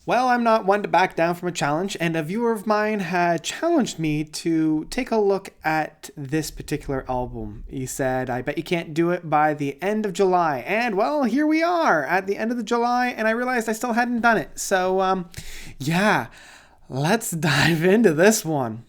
Well, I'm not one to back down from a challenge, and a viewer of mine had challenged me to take a look at this particular album. He said, I bet you can't do it by the end of July. And, well, here we are at the end of the July, and I realized I still hadn't done it. So, yeah, let's dive into this one.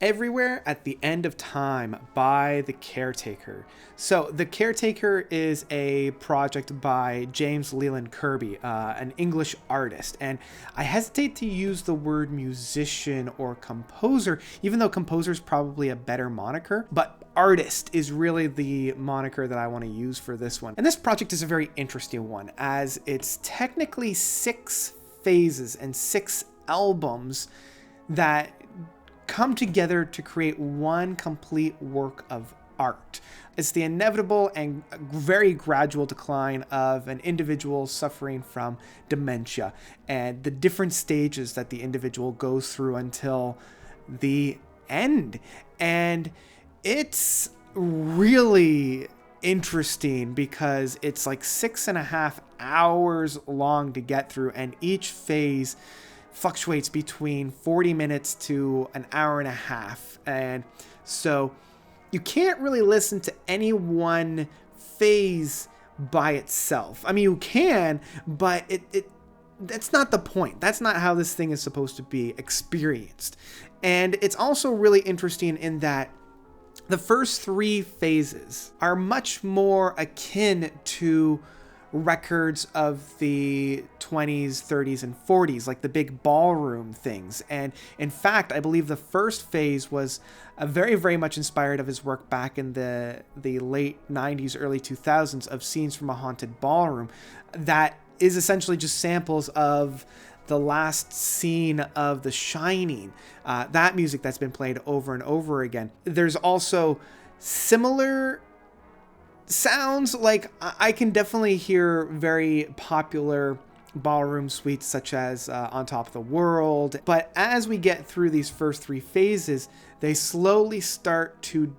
Everywhere at the End of Time by The Caretaker. So The Caretaker is a project by James Leland Kirby, an English artist. And I hesitate to use the word musician or composer, even though composer is probably a better moniker. But artist is really the moniker that I want to use for this one. And this project is a very interesting one, as it's technically 6 phases and 6 albums that come together to create one complete work of art. It's the inevitable and very gradual decline of an individual suffering from dementia and the different stages that the individual goes through until the end. And it's really interesting because it's like 6.5 hours long to get through, and each phase fluctuates between 40 minutes to an hour and a half. And so you can't really listen to any one phase by itself. I mean, you can, but that's not the point. That's not how this thing is supposed to be experienced. And it's also really interesting in that the first 3 phases are much more akin to records of the 20s, 30s, and 40s, like the big ballroom things. And in fact, I believe the first phase was very, very much inspired of his work back in the late 90s, early 2000s of Scenes from a Haunted Ballroom. That is essentially just samples of the last scene of The Shining, that music that's been played over and over again. There's also similar sounds, like I can definitely hear very popular ballroom suites such as On Top of the World. But as we get through these first 3 phases, they slowly start to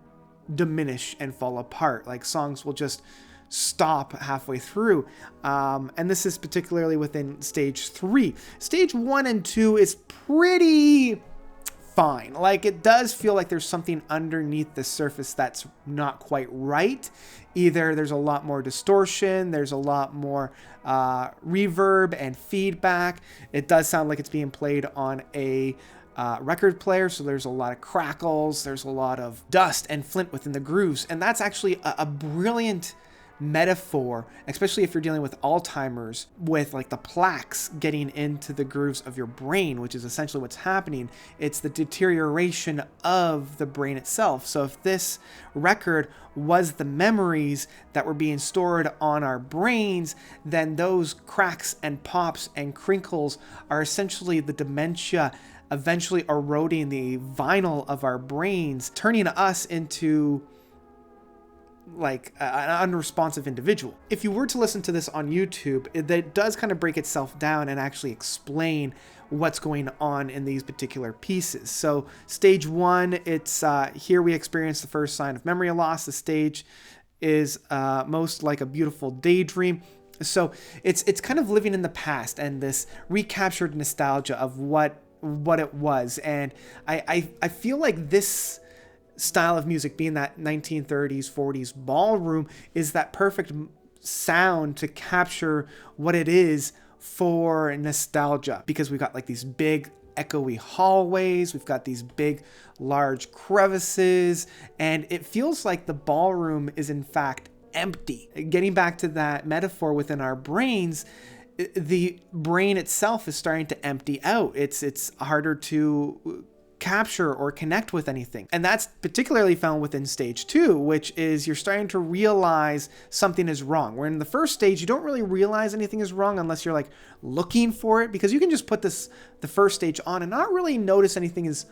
diminish and fall apart. Like songs will just stop halfway through. And this is particularly within stage 3. Stage 1 and 2 is pretty fine. Like, it does feel like there's something underneath the surface that's not quite right. Either there's a lot more distortion, there's a lot more reverb and feedback. It does sound like it's being played on a record player, so there's a lot of crackles, there's a lot of dust and flint within the grooves. And that's actually a brilliant metaphor, especially if you're dealing with Alzheimer's, with like the plaques getting into the grooves of your brain, which is essentially what's happening. It's the deterioration of the brain itself. So if this record was the memories that were being stored on our brains, then those cracks and pops and crinkles are essentially the dementia eventually eroding the vinyl of our brains, turning us into like an unresponsive individual. If you were to listen to this on YouTube, it does kind of break itself down and actually explain what's going on in these particular pieces. So stage 1, it's here we experience the first sign of memory loss. The stage is most like a beautiful daydream. So it's kind of living in the past and this recaptured nostalgia of what it was. And I feel like this style of music, being that 1930s, 40s ballroom, is that perfect sound to capture what it is for nostalgia, because we've got like these big echoey hallways, we've got these big large crevices, and it feels like the ballroom is in fact empty. Getting back to that metaphor within our brains, the brain itself is starting to empty out. It's harder to capture or connect with anything. And that's particularly found within stage 2, which is you're starting to realize something is wrong. Where in the first stage, you don't really realize anything is wrong unless you're like looking for it, because you can just put the first stage on and not really notice anything is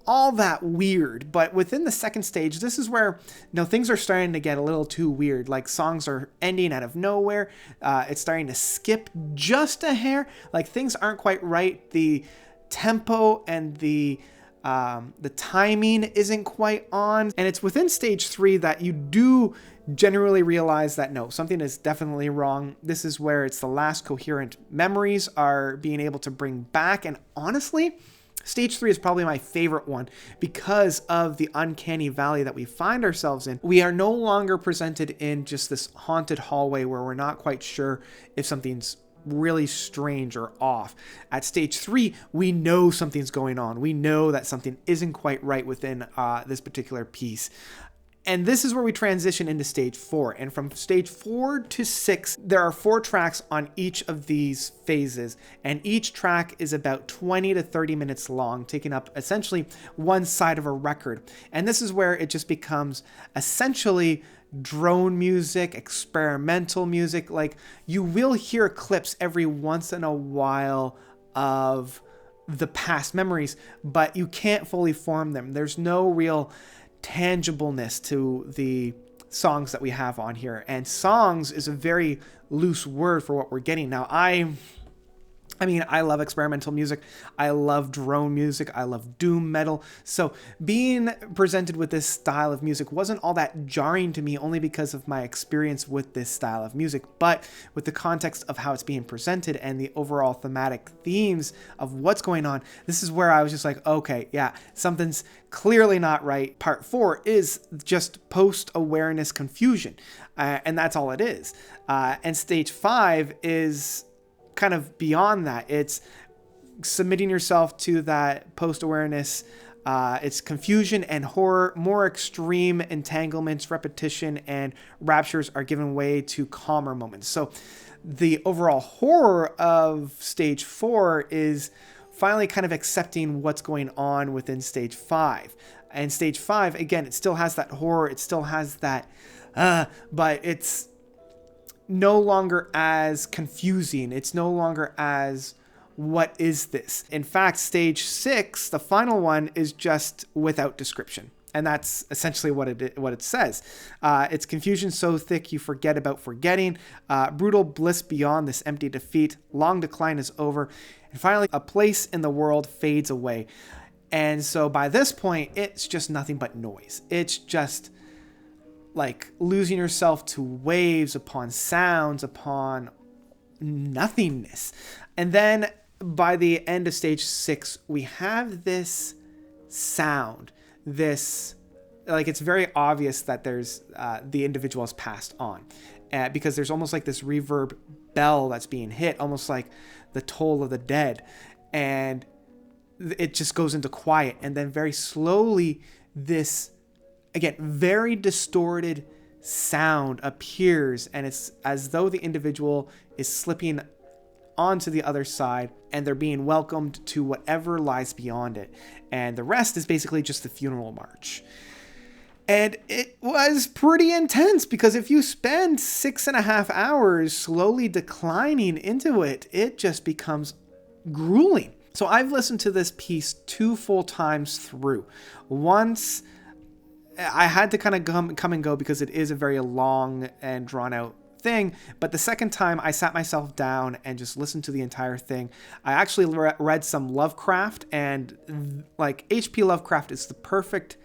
all that weird. But within the second stage, this is where things are starting to get a little too weird. Like songs are ending out of nowhere. It's starting to skip just a hair. Like things aren't quite right. The tempo and the The timing isn't quite on. And it's within stage 3 that you do generally realize that no, something is definitely wrong. This is where it's the last coherent memories are being able to bring back. And honestly, stage 3 is probably my favorite one because of the uncanny valley that we find ourselves in. We are no longer presented in just this haunted hallway where we're not quite sure if something's really strange or off. At stage 3, we know something's going on. We know that something isn't quite right within this particular piece. And this is where we transition into stage 4. And from stage 4 to 6, there are 4 tracks on each of these phases. And each track is about 20 to 30 minutes long, taking up essentially one side of a record. And this is where it just becomes essentially drone music, experimental music. Like, you will hear clips every once in a while of the past memories, but you can't fully form them. There's no real tangibleness to the songs that we have on here. And songs is a very loose word for what we're getting. Now, I mean, I love experimental music. I love drone music. I love doom metal. So being presented with this style of music wasn't all that jarring to me, only because of my experience with this style of music. But with the context of how it's being presented and the overall thematic themes of what's going on, this is where I was just like, okay, yeah, something's clearly not right. Part 4 is just post-awareness confusion. And that's all it is. And stage 5 is kind of beyond that. It's submitting yourself to that post-awareness. It's confusion and horror. More extreme entanglements, repetition, and raptures are given way to calmer moments. So the overall horror of stage 4 is finally kind of accepting what's going on within stage 5. And stage 5, again, it still has that horror. It still has that, but it's no longer as confusing. It's no longer as, what is this? In fact, stage 6, the final one, is just without description. And that's essentially what it says. It's confusion so thick you forget about forgetting. Brutal bliss beyond this empty defeat. Long decline is over. And finally, a place in the world fades away. And so by this point, it's just nothing but noise. It's just like losing yourself to waves upon sounds upon nothingness. And then by the end of stage 6, we have this sound, this, like, it's very obvious that there's the individual has passed on, because there's almost like this reverb bell that's being hit, almost like the toll of the dead. And it just goes into quiet. And then very slowly, this, again, very distorted sound appears, and it's as though the individual is slipping onto the other side and they're being welcomed to whatever lies beyond it. And the rest is basically just the funeral march. And it was pretty intense, because if you spend 6.5 hours slowly declining into it, it just becomes grueling. So I've listened to this piece 2 full times through. Once, I had to kind of come and go because it is a very long and drawn out thing. But the second time, I sat myself down and just listened to the entire thing. I actually read some Lovecraft, and like H.P. Lovecraft is the perfect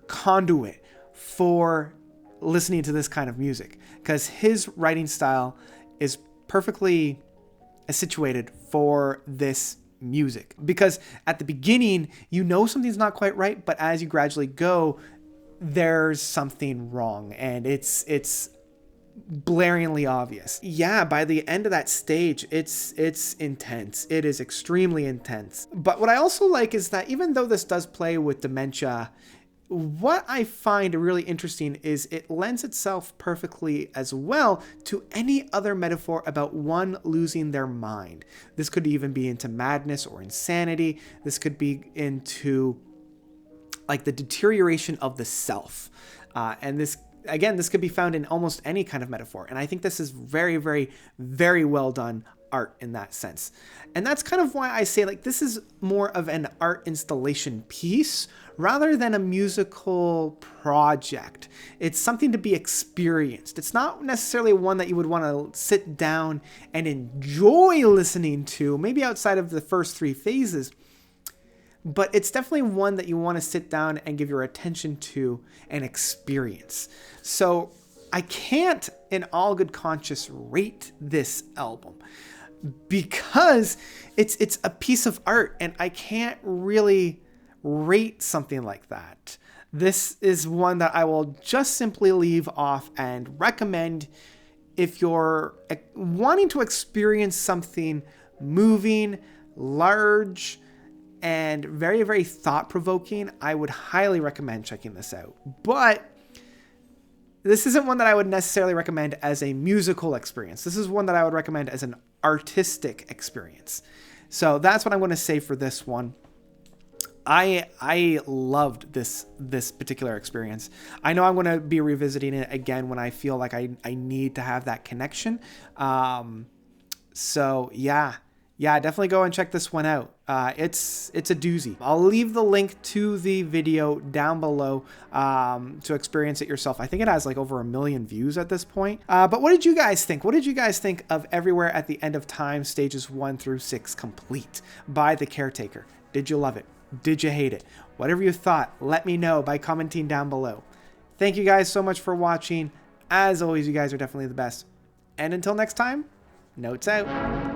conduit for listening to this kind of music, because his writing style is perfectly situated for this music. Because at the beginning, you know something's not quite right, but as you gradually go, there's something wrong, and it's blaringly obvious. Yeah, by the end of that stage, it's intense. It is extremely intense. But what I also like is that even though this does play with dementia, what I find really interesting is it lends itself perfectly as well to any other metaphor about one losing their mind. This could even be into madness or insanity. This could be into like the deterioration of the self. And this, again, this could be found in almost any kind of metaphor. And I think this is very, very, very well done art in that sense. And that's kind of why I say, like, this is more of an art installation piece rather than a musical project. It's something to be experienced. It's not necessarily one that you would want to sit down and enjoy listening to, maybe outside of the first 3 phases. but it's definitely one that you want to sit down and give your attention to and experience. So I can't, in all good conscience, rate this album because it's a piece of art, and I can't really rate something like that. This is one that I will just simply leave off and recommend if you're wanting to experience something moving, large, and very, very thought-provoking. I would highly recommend checking this out. But this isn't one that I would necessarily recommend as a musical experience. This is one that I would recommend as an artistic experience. So that's what I'm going to say for this one. I loved this particular experience. I know I'm going to be revisiting it again when I feel like I need to have that connection. So yeah, definitely go and check this one out. It's a doozy. I'll leave the link to the video down below to experience it yourself. I think it has like over 1 million views at this point. But what did you guys think? What did you guys think of Everywhere at the End of Time stages 1 through 6 complete by The Caretaker? Did you love it? Did you hate it? Whatever you thought, let me know by commenting down below. Thank you guys so much for watching. As always, you guys are definitely the best. And until next time, notes out.